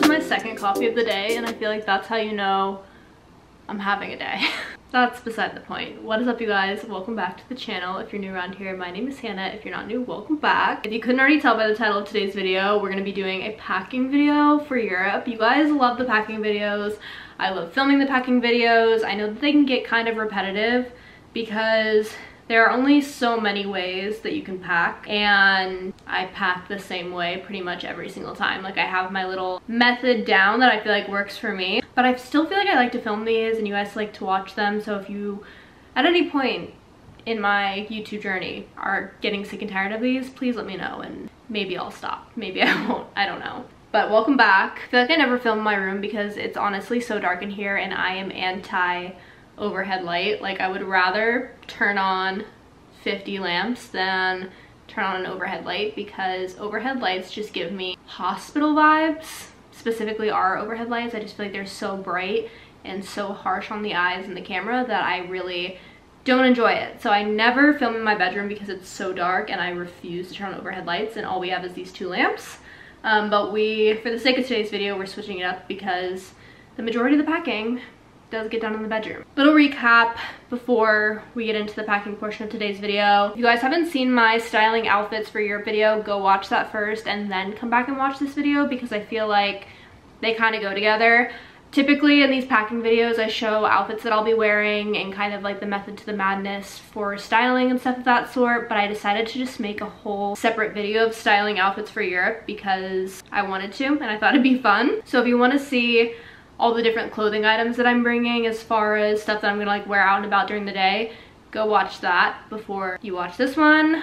is my second coffee of the day, and I feel like that's how you know I'm having a day. That's beside the point. What is up, you guys? Welcome back to the channel. If you're new around here, my name is Hannah. If you're not new, welcome back. If you couldn't already tell by the title of today's video, we're gonna be doing a packing video for Europe. You guys love the packing videos. I love filming the packing videos. I know that they can get kind of repetitive because there are only so many ways that you can pack, and I pack the same way pretty much every single time. Like, I have my little method down that I feel like works for me, but I still feel like I like to film these and you guys like to watch them. So if you at any point in my YouTube journey are getting sick and tired of these, please let me know and maybe I'll stop. Maybe I won't, I don't know. But welcome back. I feel like I never film in my room because it's honestly so dark in here, and I am anti overhead light. Like, I would rather turn on 50 lamps than turn on an overhead light, because overhead lights just give me hospital vibes. Specifically our overhead lights, I just feel like they're so bright and so harsh on the eyes and the camera that I really don't enjoy it. So I never film in my bedroom because it's so dark, and I refuse to turn on overhead lights, and all we have is these two lamps. But for the sake of today's video, we're switching it up because the majority of the packing does get done in the bedroom. Little recap before we get into the packing portion of today's video. If you guys haven't seen my styling outfits for Europe video, go watch that first and then come back and watch this video, because I feel like they kind of go together. Typically in these packing videos, I show outfits that I'll be wearing and kind of like the method to the madness for styling and stuff of that sort, but I decided to just make a whole separate video of styling outfits for Europe because I wanted to and I thought it'd be fun. So if you want to see all the different clothing items that I'm bringing as far as stuff that I'm gonna like wear out and about during the day, go watch that before you watch this one,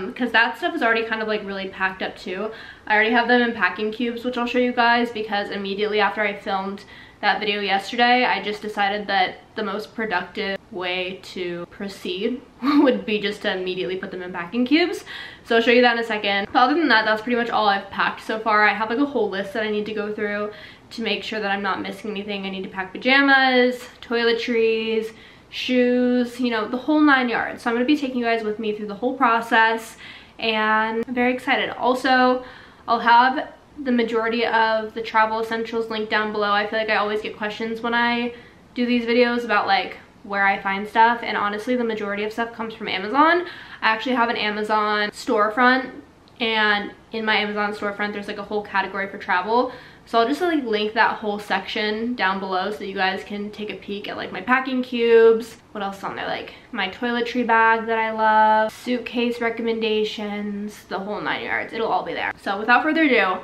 because that stuff is already kind of like really packed up too. I already have them in packing cubes, which I'll show you guys, because immediately after I filmed that video yesterday, I just decided that the most productive way to proceed would be just to immediately put them in packing cubes. So I'll show you that in a second. But other than that, that's pretty much all I've packed so far. I have like a whole list that I need to go through to make sure that I'm not missing anything. I need to pack pajamas, toiletries, shoes, you know, the whole 9 yards. So I'm gonna be taking you guys with me through the whole process, and I'm very excited. Also, I'll have the majority of the travel essentials linked down below. I feel like I always get questions when I do these videos about like where I find stuff, and honestly the majority of stuff comes from Amazon. I actually have an Amazon storefront, and in my Amazon storefront there's like a whole category for travel. So I'll just like link that whole section down below so that you guys can take a peek at like my packing cubes. What else is on there? Like my toiletry bag that I love, suitcase recommendations, the whole 9 yards. It'll all be there. So without further ado,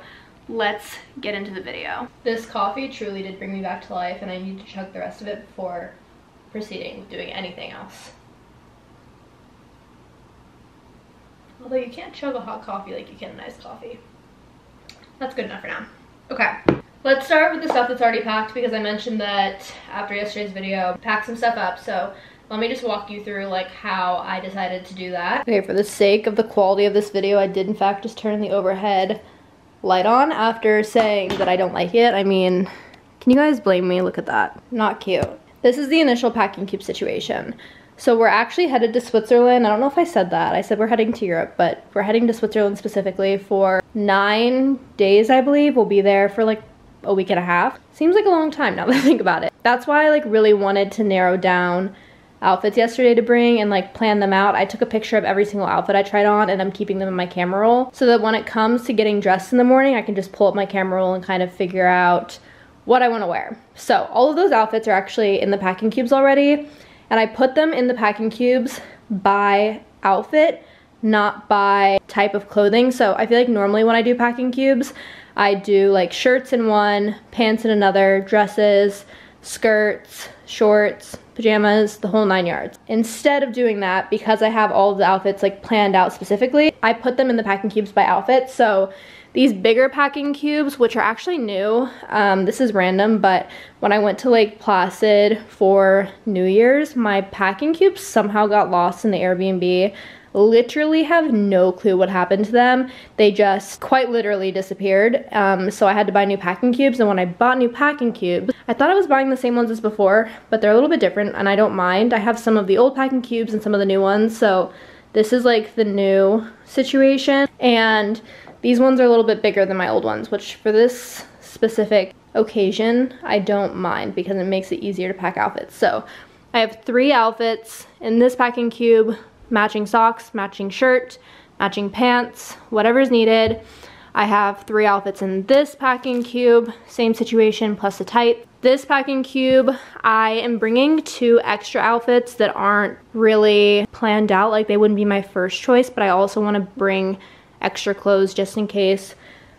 let's get into the video. This coffee truly did bring me back to life, and I need to chug the rest of it before proceeding with doing anything else. Although you can't chug a hot coffee like you can an iced coffee. That's good enough for now. Okay, let's start with the stuff that's already packed, because I mentioned that after yesterday's video, pack some stuff up. So let me just walk you through like how I decided to do that. Okay, for the sake of the quality of this video, I did in fact just turn the overhead light on after saying that I don't like it. I mean, can you guys blame me? Look at that. Not cute. This is the initial packing cube situation. So we're actually headed to Switzerland. I don't know if I said that. I said we're heading to Europe, but we're heading to Switzerland specifically for 9 days, I believe. We'll be there for like a week and a half. Seems like a long time now that I think about it. That's why I like really wanted to narrow down outfits yesterday to bring and like plan them out. I took a picture of every single outfit I tried on, and I'm keeping them in my camera roll so that when it comes to getting dressed in the morning, I can just pull up my camera roll and kind of figure out what I want to wear. So all of those outfits are actually in the packing cubes already, and I put them in the packing cubes by outfit, not by type of clothing. So I feel like normally when I do packing cubes, I do like shirts in one, pants in another, dresses, skirts, shorts, pajamas, the whole 9 yards. Instead of doing that, because I have all of the outfits like planned out specifically, I put them in the packing cubes by outfit. So these bigger packing cubes, which are actually new, this is random, but when I went to Lake Placid for New Year's, my packing cubes somehow got lost in the Airbnb. Literally have no clue what happened to them. They just quite literally disappeared. So I had to buy new packing cubes, and when I bought new packing cubes, I thought I was buying the same ones as before, but they're a little bit different, and I don't mind. I have some of the old packing cubes and some of the new ones, so this is like the new situation, and these ones are a little bit bigger than my old ones, which for this specific occasion, I don't mind because it makes it easier to pack outfits. So I have 3 outfits in this packing cube: matching socks, matching shirt, matching pants, whatever's needed. I have 3 outfits in this packing cube, same situation, plus a tight. This packing cube, I am bringing 2 extra outfits that aren't really planned out, like they wouldn't be my first choice, but I also want to bring extra clothes just in case,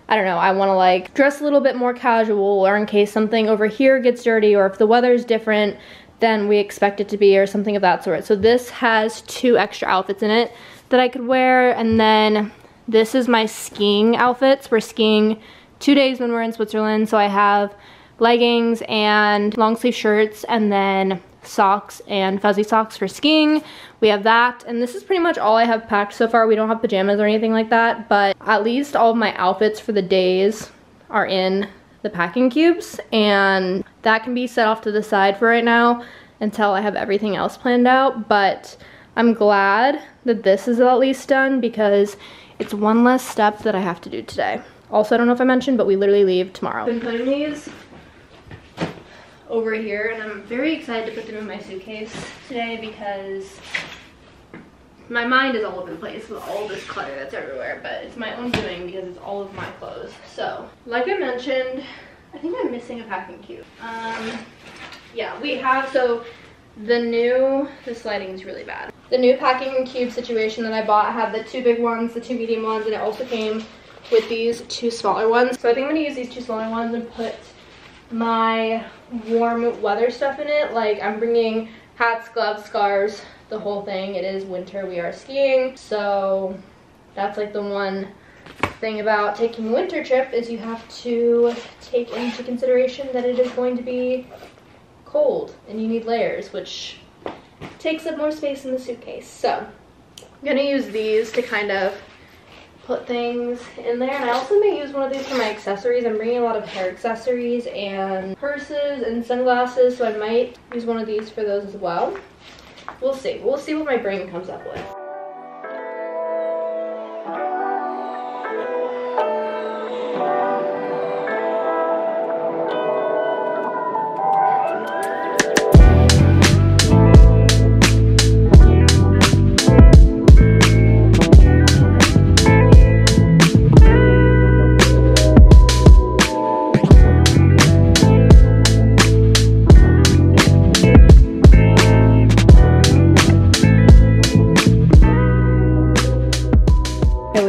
I don't know, I want to like dress a little bit more casual, or in case something over here gets dirty, or if the weather's different than we expect it to be, or something of that sort. So this has 2 extra outfits in it that I could wear, and then this is my skiing outfits. We're skiing 2 days when we're in Switzerland, so I have leggings and long sleeve shirts, and then socks and fuzzy socks for skiing. We have that, and this is pretty much all I have packed so far. We don't have pajamas or anything like that, but at least all of my outfits for the days are in the packing cubes, and that can be set off to the side for right now until I have everything else planned out. But I'm glad that this is at least done because it's one less step that I have to do today. Also, I don't know if I mentioned, but we literally leave tomorrow. I've been putting these over here, and I'm very excited to put them in my suitcase today because my mind is all over the place with all this clutter that's everywhere, but it's my own doing because it's all of my clothes. So, like I mentioned, I think I'm missing a packing cube. Yeah, we have, so this lighting is really bad. The new packing cube situation that I bought, I have the 2 big ones, the 2 medium ones, and it also came with these 2 smaller ones. So I think I'm gonna use these 2 smaller ones and put my warm weather stuff in it. Like, I'm bringing hats, gloves, scarves, the whole thing. It is winter, we are skiing, so that's like the one thing about taking a winter trip is you have to take into consideration that it is going to be cold and you need layers, which takes up more space in the suitcase. So I'm gonna use these to kind of put things in there, and I also may use one of these for my accessories. I'm bringing a lot of hair accessories and purses and sunglasses, so I might use one of these for those as well. We'll see what my brain comes up with.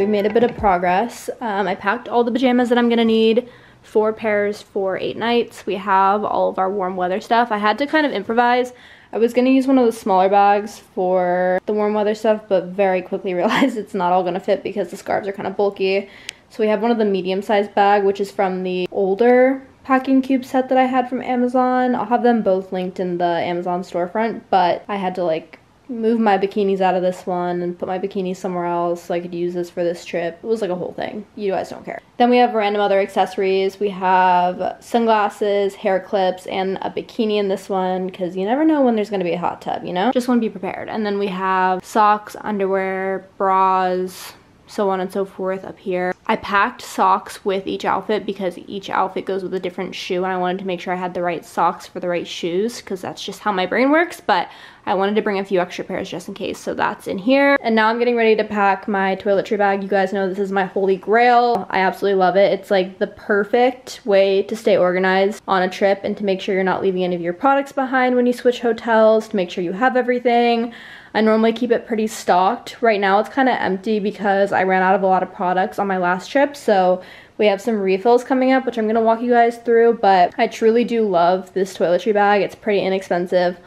Made a bit of progress. I packed all the pajamas that I'm gonna need, 4 pairs for 8 nights. We have all of our warm weather stuff. I had to kind of improvise. I was gonna use one of the smaller bags for the warm weather stuff, but very quickly realized it's not all gonna fit because the scarves are kind of bulky. So we have one of the medium-sized bag, which is from the older packing cube set that I had from Amazon. I'll have them both linked in the Amazon storefront, but I had to like move my bikinis out of this one and put my bikinis somewhere else so I could use this for this trip. It was like a whole thing. You guys don't care. Then we have random other accessories. We have sunglasses, hair clips, and a bikini in this one because you never know when there's gonna be a hot tub, you know? Just want to be prepared. And then we have socks, underwear, bras, so on and so forth up here. I packed socks with each outfit because each outfit goes with a different shoe, and I wanted to make sure I had the right socks for the right shoes because that's just how my brain works, but I wanted to bring a few extra pairs just in case, so that's in here. And now I'm getting ready to pack my toiletry bag. You guys know this is my holy grail. I absolutely love it. It's like the perfect way to stay organized on a trip and to make sure you're not leaving any of your products behind when you switch hotels, to make sure you have everything. I normally keep it pretty stocked. Right now it's kind of empty because I ran out of a lot of products on my last trip, so we have some refills coming up, which I'm gonna walk you guys through, but I truly do love this toiletry bag. It's pretty inexpensive,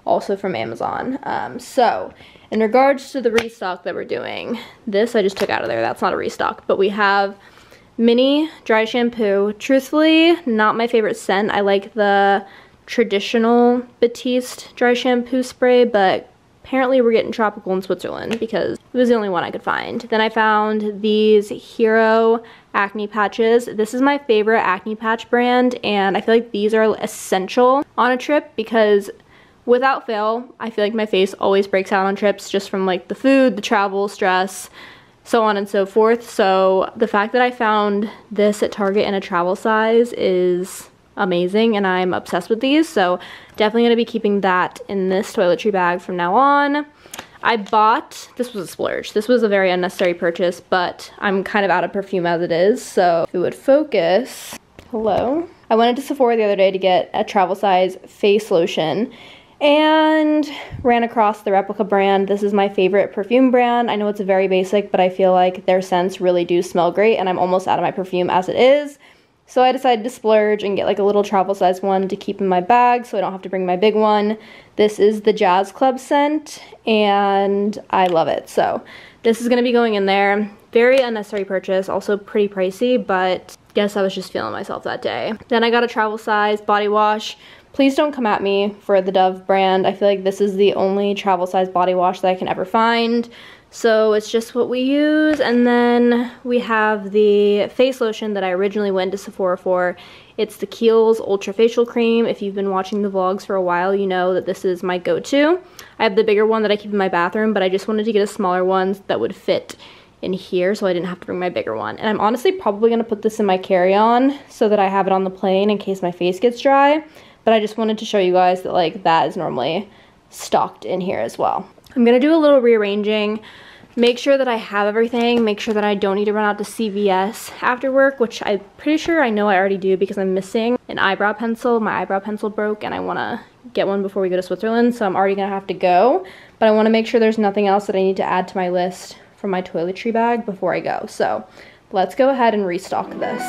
also from Amazon. So in regards to the restock that we're doing, this I just took out of there, that's not a restock, but we have mini dry shampoo. Truthfully, not my favorite scent. I like the traditional Batiste dry shampoo spray, but apparently we're getting tropical in Switzerland because it was the only one I could find. Then I found these Hero acne patches. This is my favorite acne patch brand, and I feel like these are essential on a trip because without fail, I feel like my face always breaks out on trips just from like the food, the travel, stress, so on and so forth. So the fact that I found this at Target in a travel size is amazing, and I'm obsessed with these. So definitely gonna be keeping that in this toiletry bag from now on. I bought, this was a splurge. This was a very unnecessary purchase, but I'm kind of out of perfume as it is. So if it would focus, hello. I went into Sephora the other day to get a travel size face lotion and ran across the Replica brand. This is my favorite perfume brand. I know it's very basic, but I feel like their scents really do smell great, and I'm almost out of my perfume as it is. So I decided to splurge and get like a little travel size one to keep in my bag so I don't have to bring my big one. This is the Jazz Club scent, and I love it. So this is gonna be going in there. Very unnecessary purchase, also pretty pricey, but guess I was just feeling myself that day. Then I got a travel size body wash. Please don't come at me for the Dove brand. I feel like this is the only travel size body wash that I can ever find. So it's just what we use. And then we have the face lotion that I originally went to Sephora for. It's the Kiehl's Ultra Facial Cream. If you've been watching the vlogs for a while, you know that this is my go-to. I have the bigger one that I keep in my bathroom, but I just wanted to get a smaller one that would fit in here so I didn't have to bring my bigger one. And I'm honestly probably gonna put this in my carry-on so that I have it on the plane in case my face gets dry. But I just wanted to show you guys that like that is normally stocked in here as well. I'm gonna do a little rearranging, make sure that I have everything, make sure that I don't need to run out to CVS after work, which I'm pretty sure I know I already do because I'm missing an eyebrow pencil. My eyebrow pencil broke and I wanna get one before we go to Switzerland, so I'm already gonna have to go. But I wanna make sure there's nothing else that I need to add to my list from my toiletry bag before I go. So let's go ahead and restock this.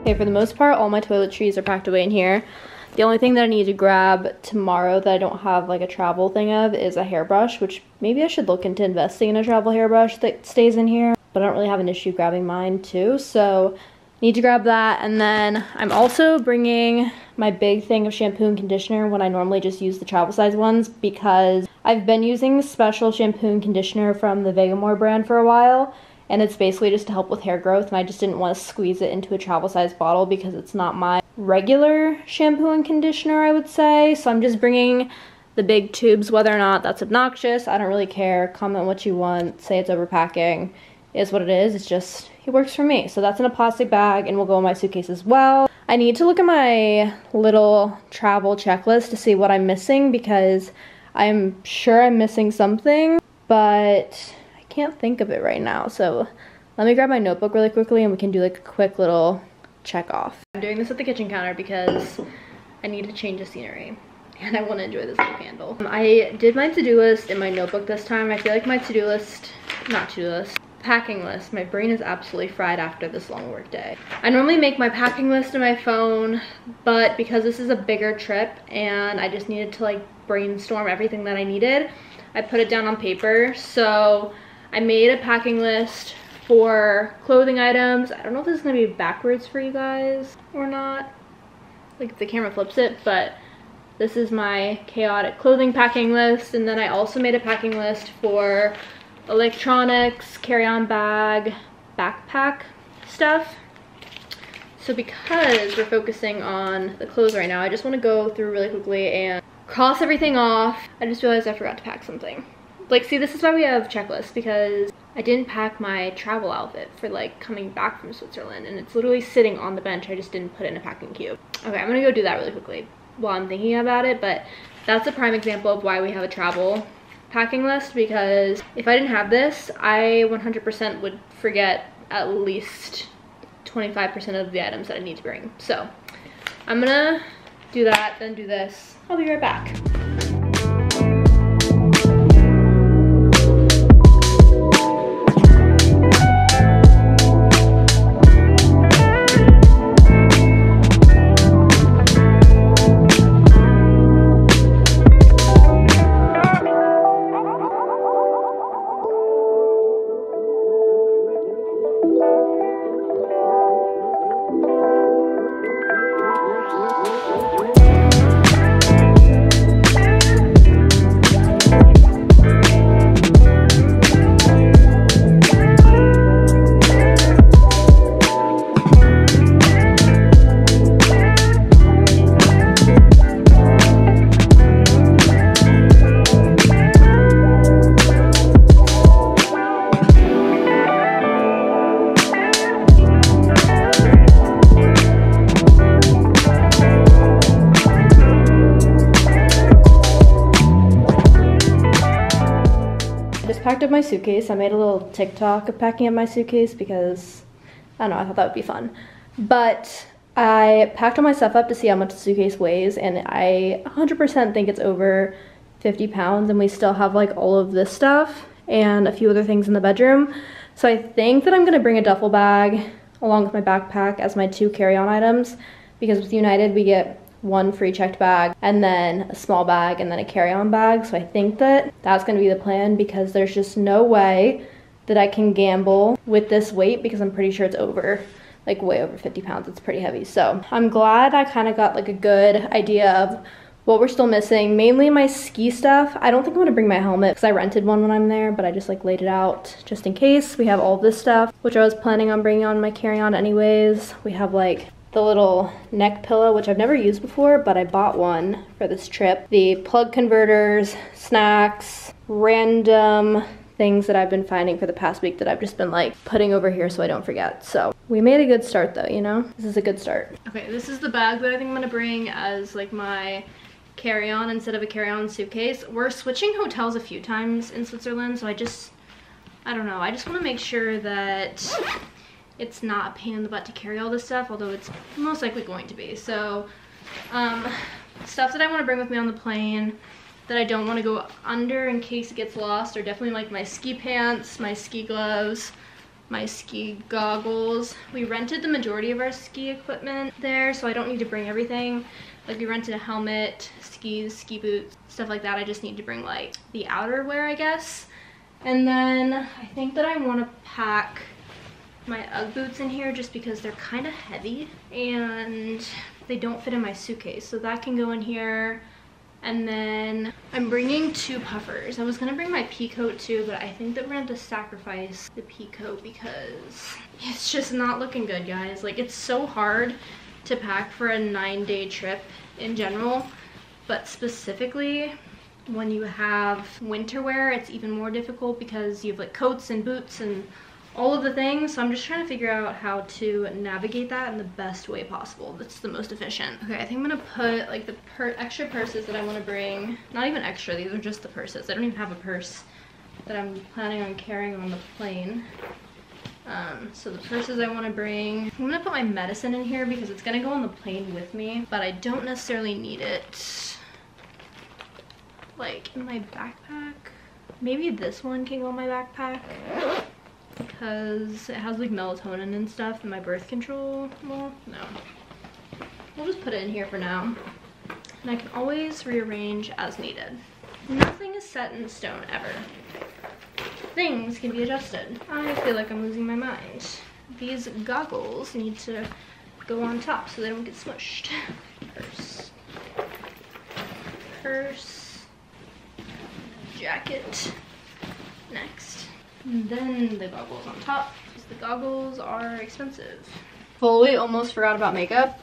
Okay, for the most part, all my toiletries are packed away in here. The only thing that I need to grab tomorrow that I don't have like a travel thing of is a hairbrush, which maybe I should look into investing in a travel hairbrush that stays in here, but I don't really have an issue grabbing mine too, so need to grab that. And then I'm also bringing my big thing of shampoo and conditioner when I normally just use the travel size ones, because I've been using the special shampoo and conditioner from the Vegamore brand for a while, and it's basically just to help with hair growth, and I just didn't want to squeeze it into a travel size bottle because it's not my regular shampoo and conditioner, I would say. So I'm just bringing the big tubes. Whether or not that's obnoxious, I don't really care. Comment what you want, say it's overpacking, it is what it is. It's just, it works for me. So that's in a plastic bag and will go in my suitcase as well. I need to look at my little travel checklist to see what I'm missing, because I'm sure I'm missing something, but can't think of it right now. So let me grab my notebook really quickly and we can do like a quick little check off. I'm doing this at the kitchen counter because I need to change the scenery and I want to enjoy this little candle. I did my to-do list in my notebook this time. I feel like my to-do list, not to-do list, packing list, my brain is absolutely fried after this long work day. I normally make my packing list in my phone, but because this is a bigger trip and I just needed to like brainstorm everything that I needed, I put it down on paper. So I made a packing list for clothing items. I don't know if this is gonna be backwards for you guys or not, like if the camera flips it, but this is my chaotic clothing packing list. And then I also made a packing list for electronics, carry-on bag, backpack stuff. So because we're focusing on the clothes right now, I just want to go through really quickly and cross everything off. I just realized I forgot to pack something. Like, see, this is why we have checklists, because I didn't pack my travel outfit for like coming back from Switzerland, and it's literally sitting on the bench. I just didn't put it in a packing cube. Okay, I'm gonna go do that really quickly while I'm thinking about it, but that's a prime example of why we have a travel packing list, because if I didn't have this, I 100% would forget at least 25% of the items that I need to bring. So I'm gonna do that, then do this. I'll be right back. packed up my suitcase. I made a little TikTok of packing up my suitcase because, I don't know, I thought that would be fun. But I packed all my stuff up to see how much the suitcase weighs, and I 100% think it's over 50 pounds, and we still have like all of this stuff and a few other things in the bedroom. So I think that I'm gonna bring a duffel bag along with my backpack as my 2 carry-on items, because with United we get 1 free checked bag and then a small bag and then a carry-on bag. So I think that that's gonna be the plan, because there's just no way that I can gamble with this weight, because I'm pretty sure it's over, like way over 50 pounds. It's pretty heavy. So I'm glad I kind of got like a good idea of what we're still missing. Mainly my ski stuff. I don't think I'm gonna bring my helmet because I rented one when I'm there, but I just like laid it out just in case. We have all this stuff, which I was planning on bringing on my carry-on anyways. We have like the little neck pillow, which I've never used before, but I bought one for this trip. The plug converters, snacks, random things that I've been finding for the past week that I've just been like putting over here so I don't forget. So we made a good start though, you know? This is a good start. Okay, this is the bag that I think I'm gonna bring as like my carry-on instead of a carry-on suitcase. We're switching hotels a few times in Switzerland, so I don't know, I just want to make sure that it's not a pain in the butt to carry all this stuff, although it's most likely going to be. So stuff that I want to bring with me on the plane that I don't want to go under in case it gets lost are definitely like my ski pants, my ski gloves, my ski goggles. We rented the majority of our ski equipment there, so I don't need to bring everything. Like we rented a helmet, skis, ski boots, stuff like that. I just need to bring like the outerwear, I guess. And then I think that I want to pack my Ugg boots in here just because they're kind of heavy and they don't fit in my suitcase. So that can go in here. And then I'm bringing 2 puffers. I was gonna bring my pea coat too, but I think that we're gonna have to sacrifice the pea coat because it's just not looking good, guys. Like it's so hard to pack for a 9-day trip in general, but specifically when you have winter wear, it's even more difficult because you have like coats and boots and all of the things. So I'm just trying to figure out how to navigate that in the best way possible that's the most efficient. Okay, I think I'm gonna put like the extra purses that I want to bring, not even extra, these are just the purses. I don't even have a purse that I'm planning on carrying on the plane. So the purses I want to bring, I'm gonna put my medicine in here because it's gonna go on the plane with me, but I don't necessarily need it like in my backpack. Maybe this one can go in my backpack because it has like melatonin and stuff and my birth control. Well, no, we'll just put it in here for now, and I can always rearrange as needed. Nothing is set in stone ever. Things can be adjusted. I feel like I'm losing my mind. These goggles need to go on top so they don't get smushed. Purse, jacket, next. And then the goggles on top, because the goggles are expensive. Fully almost forgot about makeup.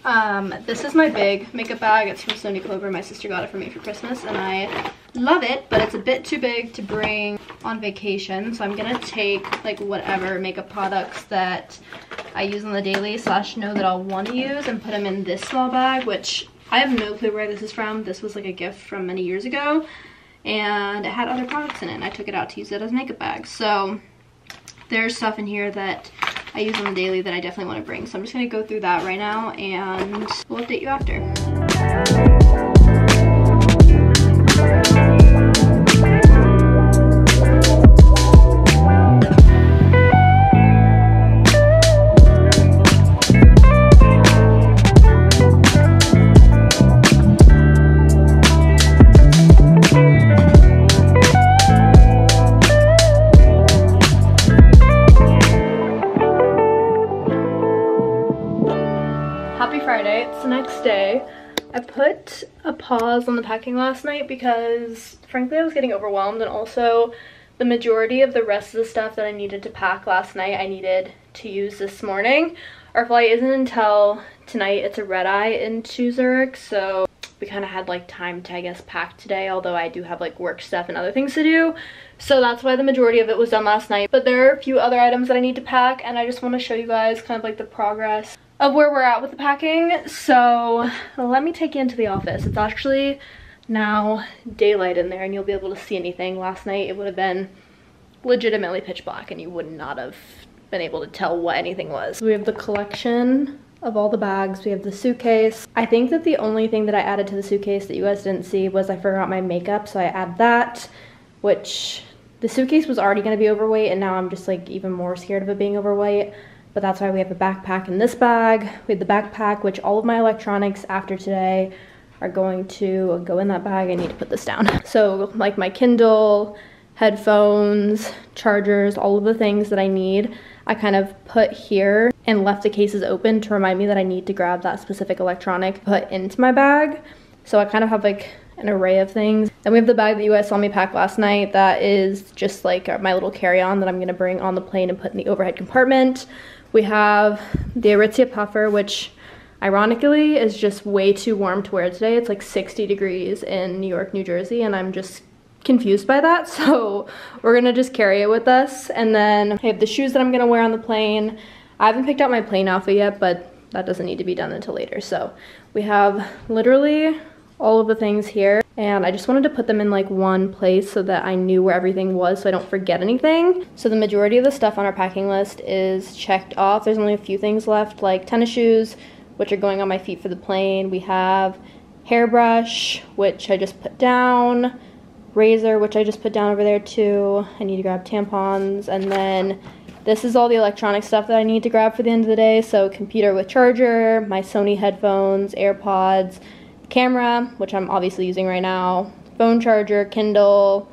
This is my big makeup bag. It's from Sony Clover. My sister got it for me for Christmas and I love it, but it's a bit too big to bring on vacation. So I'm gonna take like whatever makeup products that I use on the daily / know that I'll want to use and put them in this small bag, which I have no clue where this is from. This was like a gift from many years ago and it had other products in it and I took it out to use it as a makeup bag. So there's stuff in here that I use on the daily that I definitely want to bring. So I'm just going to go through that right now and we'll update you after. Happy Friday, it's the next day. I put a pause on the packing last night because frankly I was getting overwhelmed, and also the majority of the rest of the stuff that I needed to pack last night I needed to use this morning. Our flight isn't until tonight. It's a red-eye into Zurich, so we kind of had like time to, I guess, pack today, although I do have like work stuff and other things to do. So that's why the majority of it was done last night. But there are a few other items that I need to pack, and I just want to show you guys kind of like the progress of where we're at with the packing. So let me take you into the office. It's actually now daylight in there and you'll be able to see anything. Last night it would have been legitimately pitch black and you would not have been able to tell what anything was. We have the collection of all the bags. We have the suitcase. I think that the only thing that I added to the suitcase that you guys didn't see was I forgot my makeup, so I add that, which the suitcase was already gonna be overweight and now I'm just like even more scared of it being overweight. But that's why we have a backpack in this bag. We have the backpack, which all of my electronics after today are going to go in that bag. I need to put this down. So like my Kindle, headphones, chargers, all of the things that I need, I kind of put here and left the cases open to remind me that I need to grab that specific electronic put into my bag. So I kind of have like an array of things. Then we have the bag that you guys saw me pack last night. That is just like my little carry-on that I'm gonna bring on the plane and put in the overhead compartment. We have the Aritzia puffer, which ironically is just way too warm to wear today. It's like 60 degrees in New York, New Jersey, and I'm just confused by that, so we're gonna just carry it with us. And then I have the shoes that I'm gonna wear on the plane. I haven't picked out my plane outfit yet, but that doesn't need to be done until later. So we have literally all of the things here, and I just wanted to put them in like one place so that I knew where everything was so I don't forget anything. So the majority of the stuff on our packing list is checked off. There's only a few things left, like tennis shoes, which are going on my feet for the plane. We have hairbrush, which I just put down, razor, which I just put down over there too. I need to grab tampons, and then this is all the electronic stuff that I need to grab for the end of the day. So computer with charger, my Sony headphones, AirPods, camera, which I'm obviously using right now, phone charger, Kindle,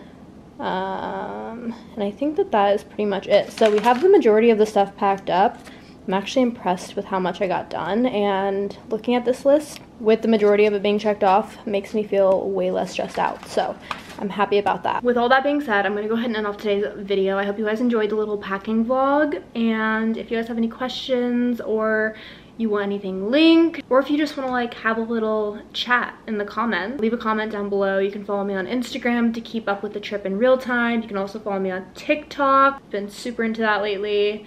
and I think that that is pretty much it. So we have the majority of the stuff packed up. I'm actually impressed with how much I got done, and looking at this list, with the majority of it being checked off, makes me feel way less stressed out. So I'm happy about that. With all that being said, I'm gonna go ahead and end off today's video. I hope you guys enjoyed the little packing vlog, and if you guys have any questions or you want anything linked, or if you just want to like have a little chat in the comments, leave a comment down below. You can follow me on Instagram to keep up with the trip in real time. You can also follow me on TikTok. Been super into that lately.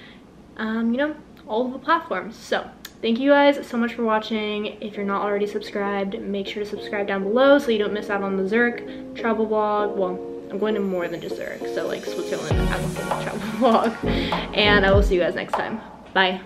You know, all of the platforms. So thank you guys so much for watching. If you're not already subscribed, make sure to subscribe down below so you don't miss out on the Zurich travel vlog. Well, I'm going to more than just Zurich, so like Switzerland as a whole travel vlog. And I will see you guys next time. Bye.